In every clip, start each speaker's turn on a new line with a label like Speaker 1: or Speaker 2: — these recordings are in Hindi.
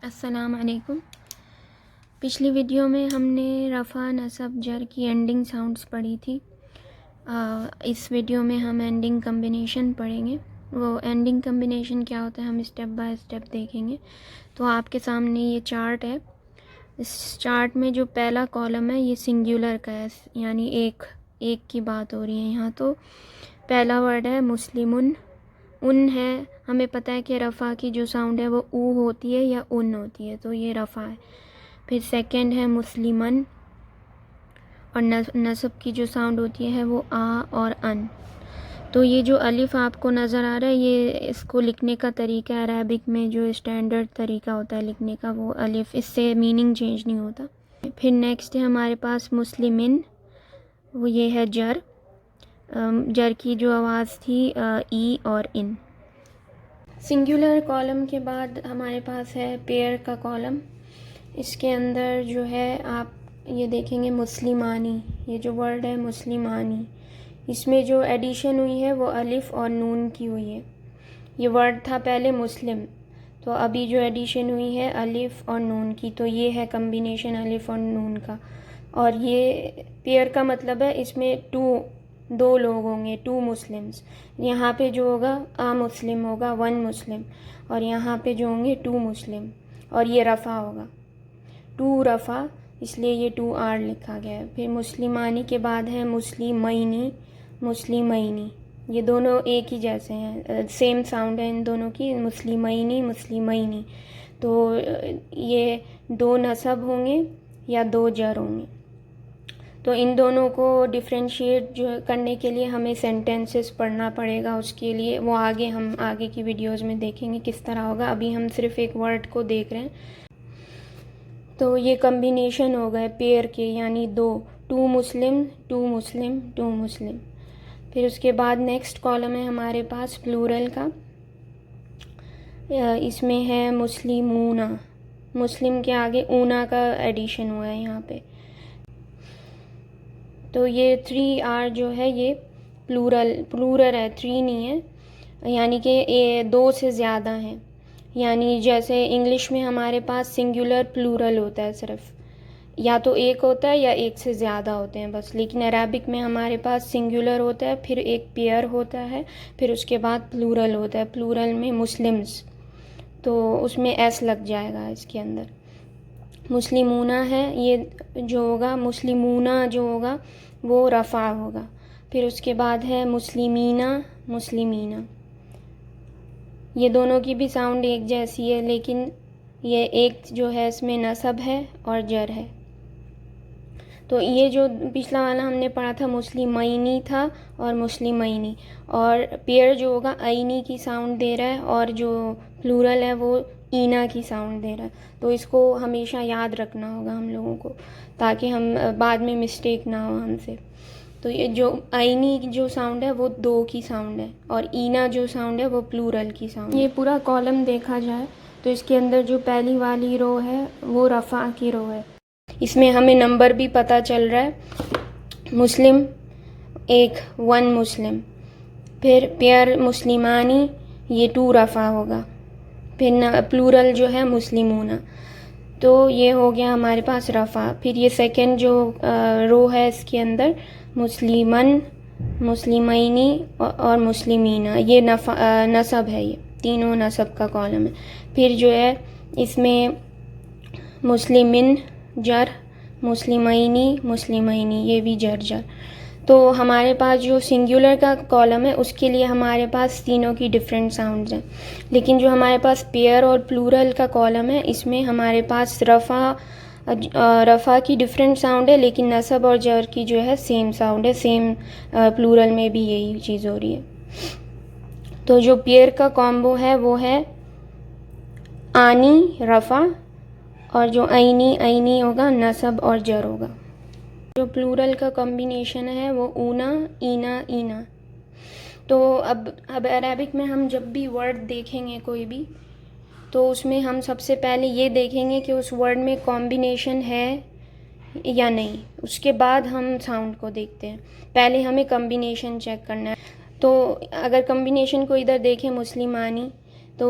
Speaker 1: अस्सलाम वालेकुम। पिछली वीडियो में हमने रफ़ा नसब जर की एंडिंग साउंड्स पढ़ी थी। इस वीडियो में हम एंडिंग कम्बिनेशन पढ़ेंगे। वो एंडिंग कम्बिनेशन क्या होता है हम स्टेप बाय स्टेप देखेंगे। तो आपके सामने ये चार्ट है। इस चार्ट में जो पहला कॉलम है ये सिंगुलर का है, यानी एक की बात हो रही है यहाँ। तो पहला वर्ड है मुस्लिमुन, उन है। हमें पता है कि रफ़ा की जो साउंड है वो ऊ होती है या उन होती है, तो ये रफ़ा है। फिर सेकंड है मुस्लिमन, और नसब की जो साउंड होती है वो आ और अन। तो ये जो अलिफ आपको नज़र आ रहा है, ये इसको लिखने का तरीका है। अरबिक में जो स्टैंडर्ड तरीका होता है लिखने का वो अलिफ, इससे मीनिंग चेंज नहीं होता। फिर नेक्स्ट है हमारे पास मुस्लिमिन, वो ये है जर। जर की जो आवाज़ थी ई और इन। सिंगुलर कॉलम के बाद हमारे पास है पेयर का कॉलम। इसके अंदर जो है आप ये देखेंगे मुस्लिमानी, ये जो वर्ड है मुस्लिमानी, इसमें जो एडिशन हुई है वो अलिफ और नून की हुई है। ये वर्ड था पहले मुस्लिम, तो अभी जो एडिशन हुई है अलिफ और नून की, तो ये है कम्बिनेशन अलिफ और नून का। और ये पेयर का मतलब है इसमें दो लोग होंगे, टू मुस्लिम्स। यहाँ पे जो होगा आ मुस्लिम होगा, वन मुस्लिम, और यहाँ पे जो होंगे टू मुस्लिम, और ये रफ़ा होगा टू रफ़ा, इसलिए ये टू आर लिखा गया है। फिर मुस्लिमानी के बाद है मुस्लिमैनी, मुस्लिमैनी, ये दोनों एक ही जैसे हैं, सेम साउंड है इन दोनों की, मुस्लिमैनी मुस्लिमैनी। तो ये दो नसब होंगे या दो जर होंगे। तो इन दोनों को डिफ्रेंशिएट जो करने के लिए हमें सेंटेंसेस पढ़ना पड़ेगा। उसके लिए वो हम आगे की वीडियोज़ में देखेंगे किस तरह होगा। अभी हम सिर्फ एक वर्ड को देख रहे हैं। तो ये कम्बिनेशन हो गए पेयर के, यानी दो, two Muslim two Muslim two Muslim. फिर उसके बाद नेक्स्ट कॉलम है हमारे पास प्लूरल का। इसमें है मुस्लिमूना, मुस्लिम के आगे ऊना का एडिशन हुआ है यहाँ पे। तो ये 3R जो है ये प्लूरल है, 3 नहीं है, यानी कि ये 2 से ज़्यादा हैं। यानी जैसे इंग्लिश में हमारे पास सिंगुलर प्लूरल होता है, सिर्फ या तो एक होता है या एक से ज़्यादा होते हैं बस। लेकिन अरबिक में हमारे पास सिंगुलर होता है, फिर एक पेयर होता है, फिर उसके बाद प्लूरल होता है। प्लूरल में मुस्लिम्स, तो उसमें एस लग जाएगा इसके अंदर। मुस्लिमूना है, ये जो होगा मुस्लिमूना जो होगा वो रफ़ा होगा। फिर उसके बाद है मुस्लिमीना, मुस्लिमीना, ये दोनों की भी साउंड एक जैसी है, लेकिन ये एक जो है इसमें नसब है और जर है। तो ये जो पिछला वाला हमने पढ़ा था मुस्लिमैनी था और मुस्लिमैनी, और पेयर जो होगा ऐनी की साउंड दे रहा है, और जो प्लूरल है वो ईना की साउंड दे रहा है। तो इसको हमेशा याद रखना होगा हम लोगों को, ताकि हम बाद में मिस्टेक ना हो हमसे। तो ये जो ऐनी जो साउंड है वो दो की साउंड है, और ईना जो साउंड है वो प्लूरल की साउंड है। ये पूरा कॉलम देखा जाए तो इसके अंदर जो पहली वाली रो है वो रफ़ा की रो है। इसमें हमें नंबर भी पता चल रहा है। मुस्लिम एक, वन मुस्लिम। फिर पेयर मुस्लिमानी, ये 2 रफ़ा होगा। फिर प्लूरल जो है मुस्लिमूना, तो ये हो गया हमारे पास रफ़ा। फिर ये सेकंड जो रो है इसके अंदर मुस्लिमन, मुस्लिमैनी और मुस्लिमीना, ये नसब है, ये तीनों नसब का कॉलम है। फिर जो है इसमें मुस्लिमिन जर, मुस्लिमैनी मुस्लिमैनी, ये भी जर। तो हमारे पास जो सिंगुलर का कॉलम है उसके लिए हमारे पास तीनों की डिफरेंट साउंड्स हैं। लेकिन जो हमारे पास पेयर और प्लूरल का कॉलम है इसमें हमारे पास रफ़ा की डिफरेंट साउंड है, लेकिन नसब और जर की जो है सेम साउंड है। सेम प्लूरल में भी यही चीज़ हो रही है। तो जो पेयर का कॉम्बो है वो है आनी रफ़ा, और जो ऐनी होगा नसब और जर होगा। जो प्लूरल का कॉम्बिनेशन है वो ऊना ईना ईना। तो अब अरबिक में हम जब भी वर्ड देखेंगे कोई भी, तो उसमें हम सबसे पहले ये देखेंगे कि उस वर्ड में कॉम्बिनेशन है या नहीं, उसके बाद हम साउंड को देखते हैं। पहले हमें कॉम्बिनेशन चेक करना है। तो अगर कॉम्बिनेशन को इधर देखें मुस्लिमानी, तो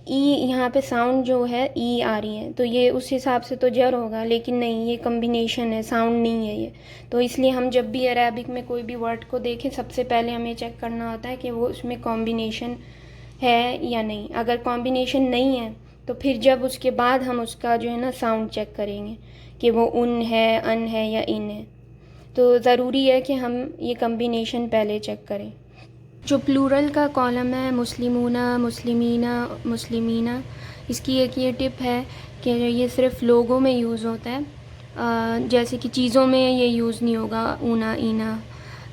Speaker 1: ई यहाँ पे साउंड जो है ई आ रही है, तो ये उस हिसाब से तो जर होगा, लेकिन नहीं, ये कम्बिनेशन है, साउंड नहीं है ये। तो इसलिए हम जब भी अरेबिक में कोई भी वर्ड को देखें, सबसे पहले हमें चेक करना होता है कि वो उसमें कॉम्बिनेशन है या नहीं। अगर कॉम्बिनेशन नहीं है तो फिर जब उसके बाद हम उसका जो है ना साउंड चेक करेंगे कि वो उन है, अन है या इन है। तो ज़रूरी है कि हम ये कम्बिनेशन पहले चेक करें। जो प्लूरल का कॉलम है, मुस्लिमूना, मुस्लिमीना, मुस्लिमीना, इसकी एक ये टिप है कि ये सिर्फ़ लोगों में यूज़ होता है। जैसे कि चीज़ों में ये यूज़ नहीं होगा, ऊना, ईना,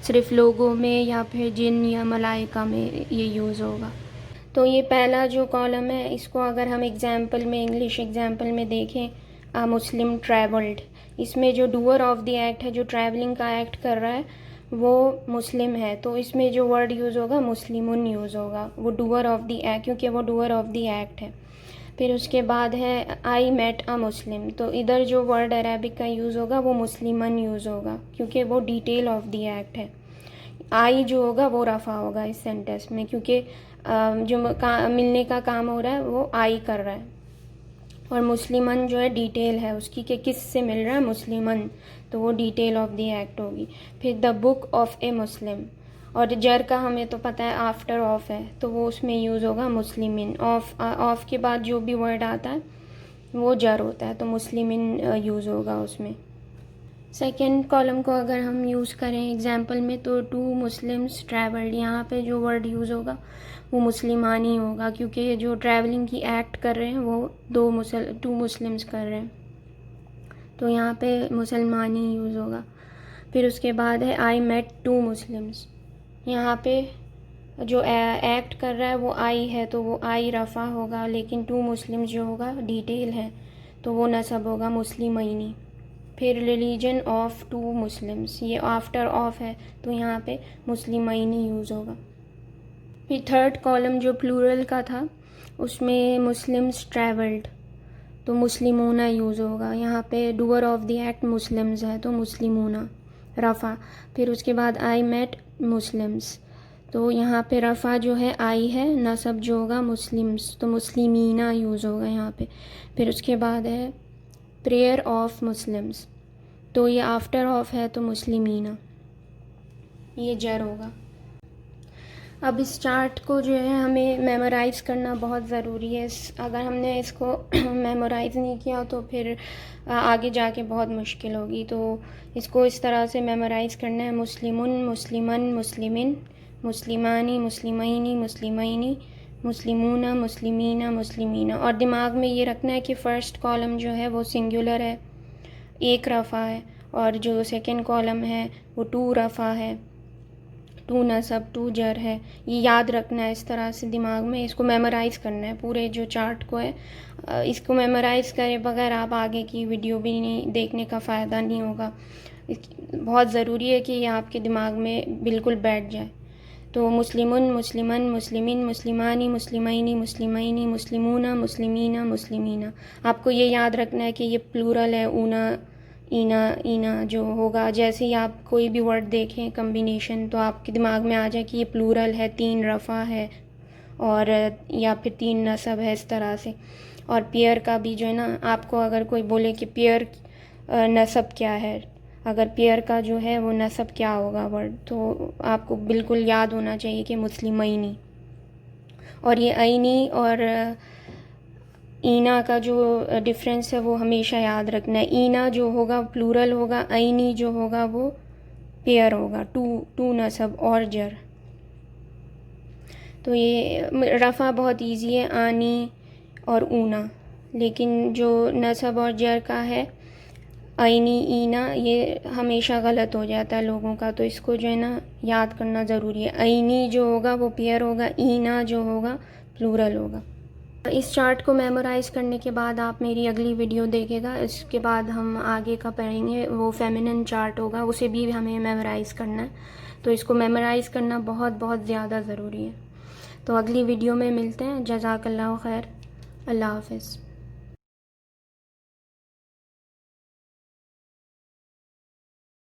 Speaker 1: सिर्फ़ लोगों में या फिर जिन या मलाइका में ये यूज़ होगा। तो ये पहला जो कॉलम है, इसको अगर हम एग्ज़ाम्पल में, इंग्लिश एग्ज़ाम्पल में देखें, आ मुस्लिम ट्रैवल्ड, इसमें जो डूअर ऑफ द एक्ट है, जो ट्रैवलिंग का एक्ट कर रहा है, वो मुस्लिम है, तो इसमें जो वर्ड यूज़ होगा मुस्लिमुन यूज़ होगा, वो डूअर ऑफ द एक्ट, क्योंकि वो डूअर ऑफ द एक्ट है। फिर उसके बाद है आई मेट अ मुस्लिम, तो इधर जो वर्ड अरेबिक का यूज़ होगा वो मुस्लिमन यूज़ होगा, क्योंकि वो डिटेल ऑफ द एक्ट है। आई जो होगा वो रफ़ा होगा इस सेंटेंस में, क्योंकि जो मिलने का काम हो रहा है वो आई कर रहा है, और मुस्लिमन जो है डिटेल है उसकी कि किस से मिल रहा है, मुस्लिमन, तो वो डिटेल ऑफ द एक्ट होगी। फिर द बुक ऑफ ए मुस्लिम, और जर का हमें तो पता है आफ्टर ऑफ है, तो वो उसमें यूज़ होगा मुस्लिमिन। ऑफ के बाद जो भी वर्ड आता है वो जर होता है, तो मुस्लिमिन यूज़ होगा उसमें। सेकेंड कॉलम को अगर हम यूज़ करें एग्जाम्पल में, तो टू मुस्लिम्स ट्रैवल्ड, यहाँ पे जो वर्ड यूज़ होगा वो मुस्लिमानी होगा, क्योंकि जो ट्रैवलिंग की एक्ट कर रहे हैं वो टू मुस्लिम्स कर रहे हैं, तो यहाँ पे मुसलमानी यूज़ होगा। फिर उसके बाद है आई मेट टू मुस्लिम्स, यहाँ पे जो एक्ट कर रहा है वो आई है, तो वो आई रफ़ा होगा, लेकिन टू मुस्लिम्स जो होगा डिटेल है, तो वो नसब होगा मुस्लिमैनी। फिर रिलीजन ऑफ टू मुस्लिम्स, ये आफ्टर ऑफ है, तो यहाँ पे मुस्लिमैनी यूज़ होगा। फिर थर्ड कॉलम जो प्लूरल का था, उसमें मुस्लिम्स ट्रैवल्ड, तो मुस्लिमूना यूज़ होगा, यहाँ पे doer of the act Muslims है, तो मुस्लिमूना रफ़ा। फिर उसके बाद आई मेट मुस्लिम्स, तो यहाँ पे रफ़ा जो है आई है, नसब जो होगा मुस्लिम्स, तो मुस्लिमीना यूज़ होगा यहाँ पे। फिर उसके बाद है प्रेयर ऑफ मुस्लिम्स, तो ये आफ्टर ऑफ है, तो मुस्लिमीना, ये जर होगा। अब इस चार्ट को जो है हमें मेमोराइज़ करना बहुत ज़रूरी है। अगर हमने इसको मेमोराइज़ नहीं किया तो फिर आगे जाके बहुत मुश्किल होगी। तो इसको इस तरह से मेमोराइज़ करना है, मुस्लिमुन, मुस्लिमन, मुस्लिमिन, मुस्लिमानी, मुस्लिमैनी, मुस्लिमैनी, मुस्लिमूना, मुस्लिमीना, मुस्लिमीना। और दिमाग में ये रखना है कि फ़र्स्ट कॉलम जो है वो सिंगुलर है, एक रफ़ा है, और जो सेकंड कॉलम है वो टू रफ़ा है, टू नसब, टू जर है। ये याद रखना है, इस तरह से दिमाग में इसको मेमोराइज़ करना है, पूरे जो चार्ट को है। इसको मेमोराइज़ करे बगैर आप आगे की वीडियो भी नहीं देखने का फ़ायदा नहीं होगा। बहुत ज़रूरी है कि ये आपके दिमाग में बिल्कुल बैठ जाए। तो मुस्लिमुन, मुस्लिमन, मुस्लिमिन, मुस्लिमानी, मुस्लिमैनी, मुस्लिमैनी, मुस्लिमूना, मुस्लिमीना, मुस्लिमीना। आपको ये याद रखना है कि ये प्लूरल है, ऊना, ईना, ईना जो होगा। जैसे ही आप कोई भी वर्ड देखें कम्बिनेशन, तो आपके दिमाग में आ जाए कि ये प्लूरल है, 3 रफ़ा है, और या फिर 3 नसब है, इस तरह से। और पेयर का भी जो है ना, आपको अगर कोई बोले कि पेयर नसब क्या है, अगर पेयर का जो है वो नसब क्या होगा वर्ड, तो आपको बिल्कुल याद होना चाहिए कि मुस्लिमैनी। और ये ऐनी और ईना का जो डिफरेंस है वो हमेशा याद रखना है। ईना जो होगा प्लूरल होगा, ऐनी जो होगा वो पेयर होगा, टू नसब और जर। तो ये रफ़ा बहुत इजी है, आनी और ऊना, लेकिन जो नसब और जर का है ऐनी, ईना, ये हमेशा गलत हो जाता है लोगों का, तो इसको जो है ना याद करना ज़रूरी है। ऐनी जो होगा वो पेयर होगा, ईना जो होगा प्लूरल होगा। इस चार्ट को मेमोराइज़ करने के बाद आप मेरी अगली वीडियो देखिएगा, इसके बाद हम आगे का पढ़ेंगे, वो फेमिनिन चार्ट होगा, उसे भी हमें मेमोराइज़ करना है। तो इसको मेमोराइज़ करना बहुत बहुत ज़्यादा ज़रूरी है। तो अगली वीडियो में मिलते हैं। जज़ाकल्लाहु खैर, अल्लाह हाफ़िज़।